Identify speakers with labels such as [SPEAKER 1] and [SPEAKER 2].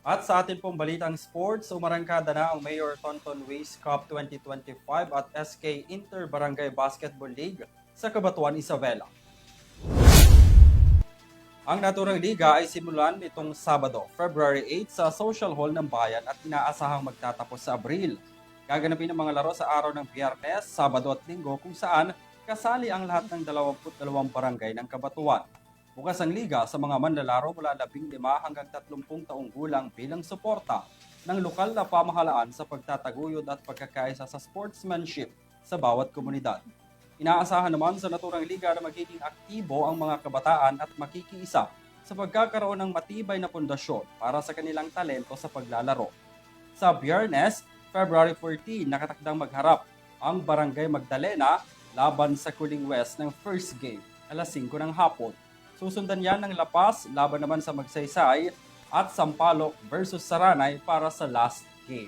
[SPEAKER 1] At sa atin pong balitang sports, umarangkada na ang Mayor Tonton Ways Cup 2025 at SK Inter Barangay Basketball League sa Cabanatuan, Isabela. Ang naturang liga ay simulan nitong Sabado, February 8 sa Social Hall ng Bayan at inaasahang magtatapos sa Abril. Gaganapin ang mga laro sa araw ng Biyernes, Sabado at Linggo kung saan kasali ang lahat ng 22 barangay ng Cabanatuan. Bukas ang liga sa mga manlalaro mula 15 hanggang 30 taong gulang bilang suporta ng lokal na pamahalaan sa pagtataguyod at pagkakaisa sa sportsmanship sa bawat komunidad. Inaasahan naman sa naturang liga na magiging aktibo ang mga kabataan at makikiisa sa pagkakaroon ng matibay na pundasyon para sa kanilang talento sa paglalaro. Sa Biyernes, February 14, nakatakdang magharap ang Barangay Magdalena laban sa Kuling West ng first game, alas 5 ng hapon. Susundan yan ng Lapas, laban naman sa Magsaysay at Sampaloc versus Saranay para sa last game.